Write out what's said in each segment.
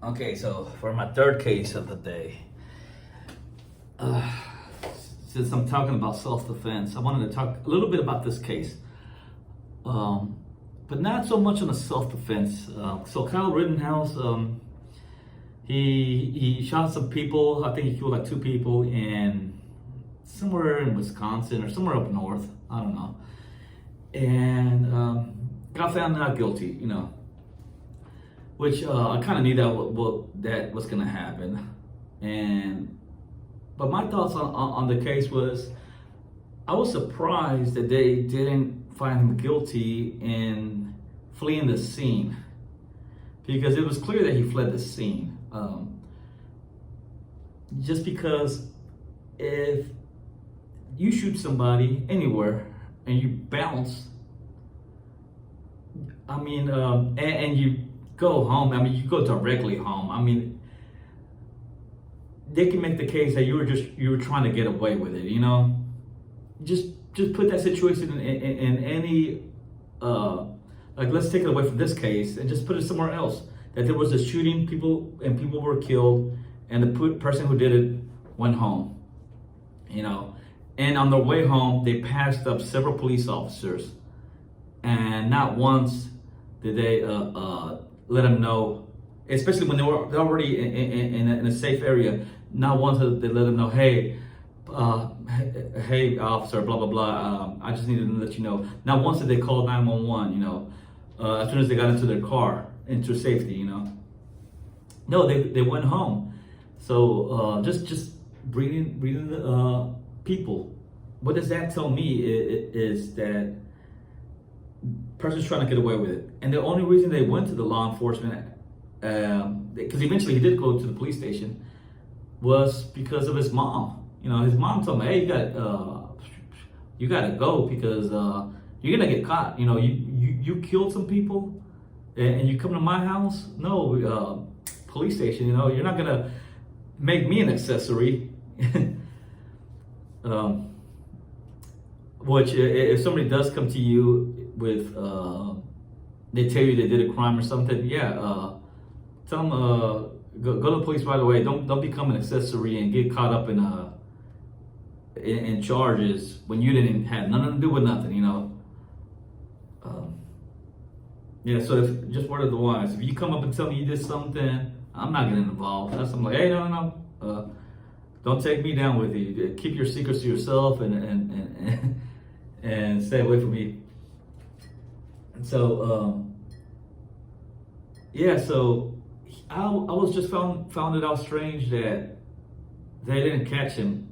Okay, so for my third case of the day, uh, since I'm talking about self-defense, I wanted to talk a little bit about this case, but not so much on the self-defense. So Kyle Rittenhouse, he shot some people. I think he killed like two people in somewhere in Wisconsin or somewhere up north. I don't know, and got found not guilty. Which I kind of knew that was gonna happen, but my thoughts on the case was I was surprised that they didn't find him guilty in fleeing the scene, because it was clear that he fled the scene. Just because if you shoot somebody anywhere and you bounce, and you go home. You go directly home. They can make the case that you were trying to get away with it. Just put that situation in any let's take it away from this case and just put it somewhere else. That there was a shooting, people were killed, and the person who did it went home. And on their way home, they passed up several police officers, and not once did they let them know, especially when they're already in a safe area. Not once did they let them know, hey, officer, blah blah blah. I just needed to let you know. Not once did they call 911. As soon as they got into their car, into safety. No, they went home. So just breeding the people. What does that tell me is that person's trying to get away with it, and the only reason they went to the law enforcement, because eventually he did go to the police station, was because of his mom. His mom told him, "Hey, you gotta go because you're gonna get caught. You killed some people, and you come to my house. No, police station. You're not gonna make me an accessory." Which, if somebody does come to you with, they tell you they did a crime or something, tell them go to the police right away. Don't become an accessory and get caught up in charges when you didn't have nothing to do with nothing. So if just word of the wise, if you come up and tell me you did something, I'm not getting involved. I'm like, hey, no. Don't take me down with you. Keep your secrets to yourself and stay away from me. So so I was just found it out strange that they didn't catch him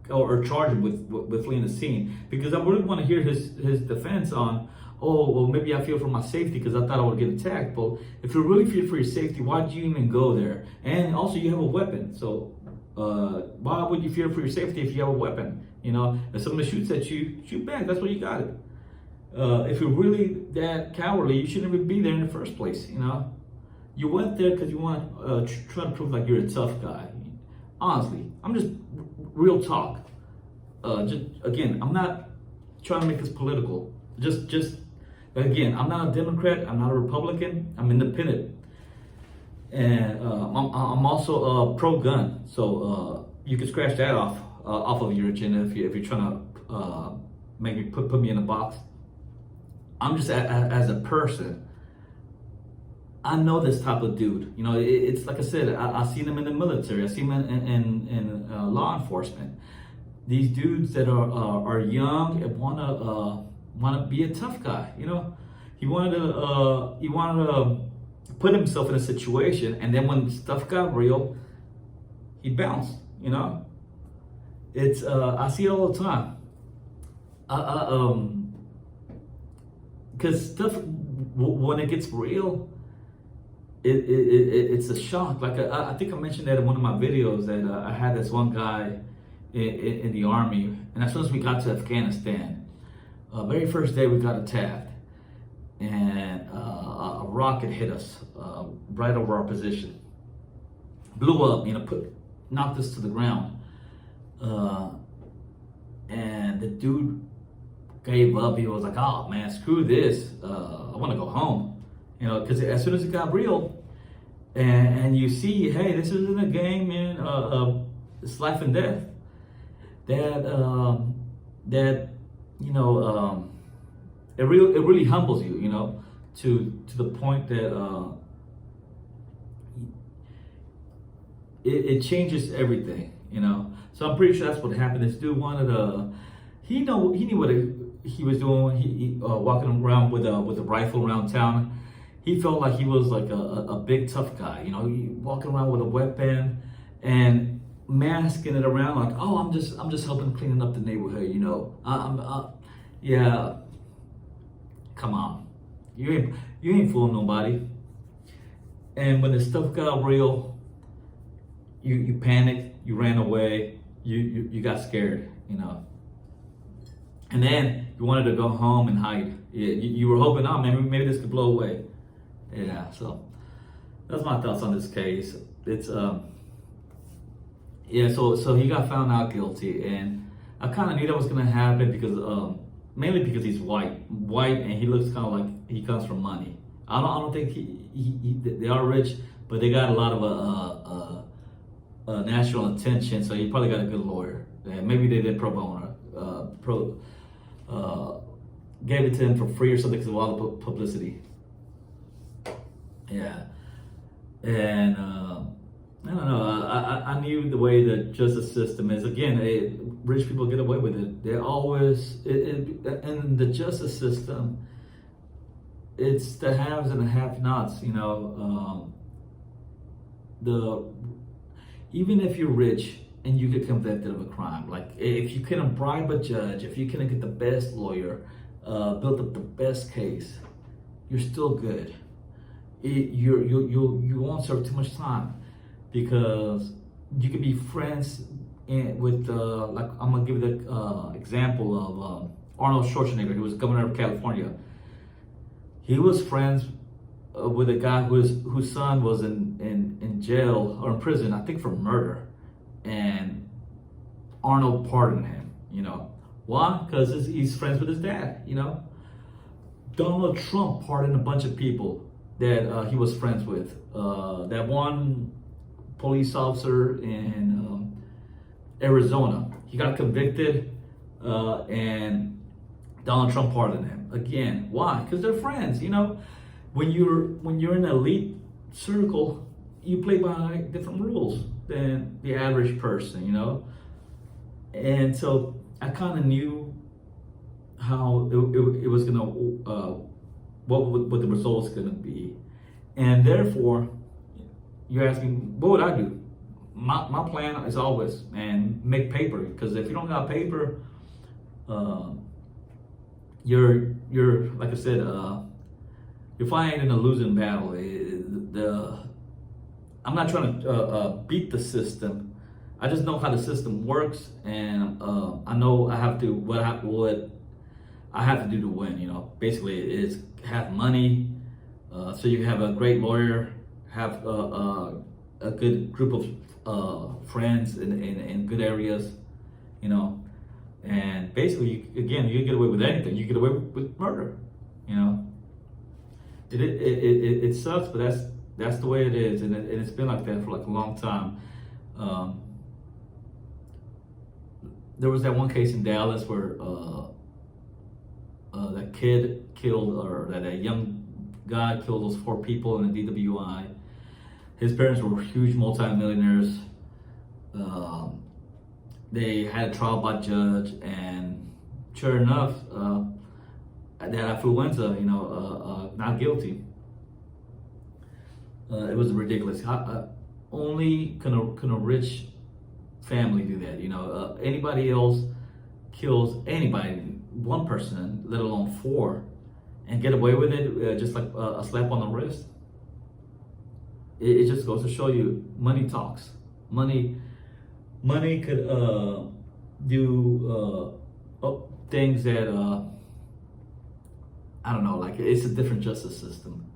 or charge him with fleeing the scene, because I really want to hear his defense on, oh, well, maybe I fear for my safety because I thought I would get attacked. But if you really fear for your safety, why did you even go there? And also, you have a weapon, so why would you fear for your safety if you have a weapon? If somebody shoots at you, shoot back. That's what you got it. If you're really that cowardly, you shouldn't even be there in the first place. You went there because you want to try to prove like you're a tough guy. Honestly, I'm just real talk. Again, I'm not trying to make this political. But again, I'm not a Democrat. I'm not a Republican. I'm independent, and I'm also pro-gun. So you can scratch that off of your agenda if you're trying to make me put me in a box. I'm just as a person. I know this type of dude. It's like I said. I seen him in the military. I see him in law enforcement. These dudes that are young and wanna be a tough guy. He wanted to put himself in a situation, and then when stuff got real, he bounced. It's I see it all the time. Because stuff when it gets real, it's a shock. Like I think I mentioned that in one of my videos that I had this one guy in the army, and as soon as we got to Afghanistan, very first day we got attacked, and a rocket hit us right over our position, blew up, knocked us to the ground, and the dude gave up. He was like, "Oh man, screw this. I want to go home." Because as soon as it got real, and you see, hey, this isn't a game, man. It's life and death. That you know, it really humbles you, you know, to the point that it changes everything, you know. So I'm pretty sure that's what happened. This dude wanted he knew what he was doing. He walking around with a rifle around town. He felt like he was like a big tough guy, you know. He walking around with a weapon and masking it around like, oh, I'm just helping cleaning up the neighborhood, you know. Yeah, come on, you ain't fooling nobody. And when the stuff got real, you panicked, you ran away, you got scared, you know. And then you wanted to go home and hide. You were hoping, oh, maybe this could blow away. Yeah, so that's my thoughts on this case. It's yeah, so he got found out guilty, and I kind of knew that was gonna happen because mainly because he's white, and he looks kind of like he comes from money. I don't think they are rich, but they got a lot of national attention, so he probably got a good lawyer. And maybe they did pro bono, gave it to him for free or something because of all the publicity. Yeah, and I don't know. I knew the way the justice system is. Again, rich people get away with it. They always in the justice system. It's the haves and the have-nots. You know, even if you're rich and you get convicted of a crime, like if you couldn't bribe a judge, if you couldn't get the best lawyer, build up the best case, you're still good. You won't serve too much time because you could be friends with like I'm gonna give you the example of Arnold Schwarzenegger. He was governor of California. He was friends with a guy whose son was in jail or in prison, I think for murder, and Arnold pardoned him. You know why? Because he's friends with his dad. You know, Donald Trump pardoned a bunch of people that he was friends with. That one police officer in Arizona, he got convicted, and Donald Trump pardoned him. Again, why? Because they're friends. You know, when you're in an elite circle, you play by different rules than the average person. You know, and so I kind of knew how it was gonna what the results gonna be, and therefore you're asking what would I do. My plan is always and make paper, because if you don't got paper, you're like I said, you're fighting in a losing battle. I'm not trying to beat the system. I just know how the system works, and I know I have to what I have to do to win. You know, basically, it's have money, so you have a great lawyer, have a good group of friends in good areas, you know, and basically, you get away with anything. You get away with murder, you know. It sucks, but that's the way it is, and it's been like that for like a long time. There was that one case in Dallas where that kid killed, or that a young guy killed those 4 people in a DWI. His parents were huge multimillionaires. They had a trial by judge, and sure enough, that affluenza, you know, not guilty. It was ridiculous. Only can a rich family do that? You know, anybody else kills anybody, one person, let alone 4, and get away with it just like a slap on the wrist. It just goes to show you, money talks. Money could do things that I don't know. Like, it's a different justice system.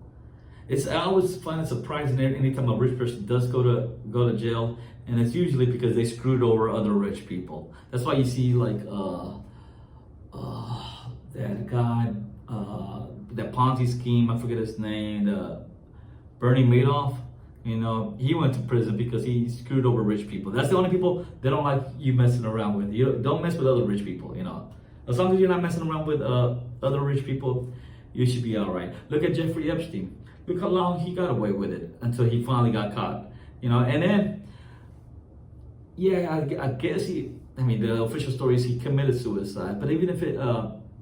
I always find it surprising anytime a rich person does go to jail, and it's usually because they screwed over other rich people. That's why you see like that guy, that Ponzi scheme. I forget his name. Bernie Madoff. You know, he went to prison because he screwed over rich people. That's the only people they don't like you messing around with. You don't mess with other rich people, you know. As long as you're not messing around with other rich people, you should be all right. Look at Jeffrey Epstein. Look how long he got away with it until he finally got caught. You know, and then, yeah, I guess the official story is he committed suicide. But even if it,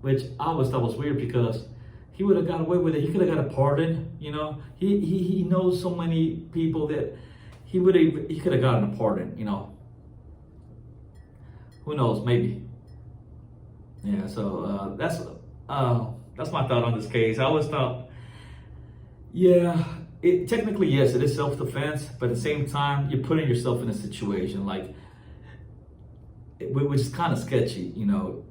which I always thought was weird because he would have got away with it. He could have got a pardon, you know. He knows so many people that he could have gotten a pardon, you know. Who knows? Maybe. Yeah. So that's my thought on this case. I always thought, yeah, technically yes, it is self-defense, but at the same time, you're putting yourself in a situation like, which is kind of sketchy, you know.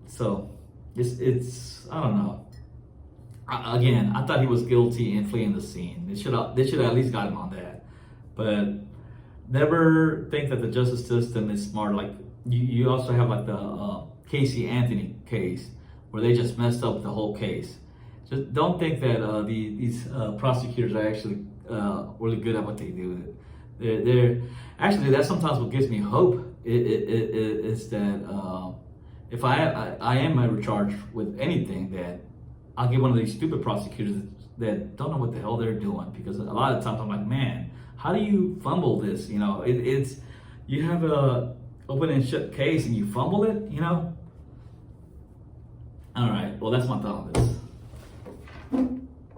So it's I don't know. Again, I thought he was guilty in fleeing the scene. They should have at least got him on that. But never think that the justice system is smart. Like you also have like the Casey Anthony case where they just messed up the whole case. Just don't think that these prosecutors are actually really good at what they do. They're actually, that's sometimes what gives me hope. Is that if I am ever charged with anything, that I'll get one of these stupid prosecutors that don't know what the hell they're doing. Because a lot of times I'm like, man, how do you fumble this? You know, it's you have a open and shut case and you fumble it. You know. All right. Well, that's my thought on this.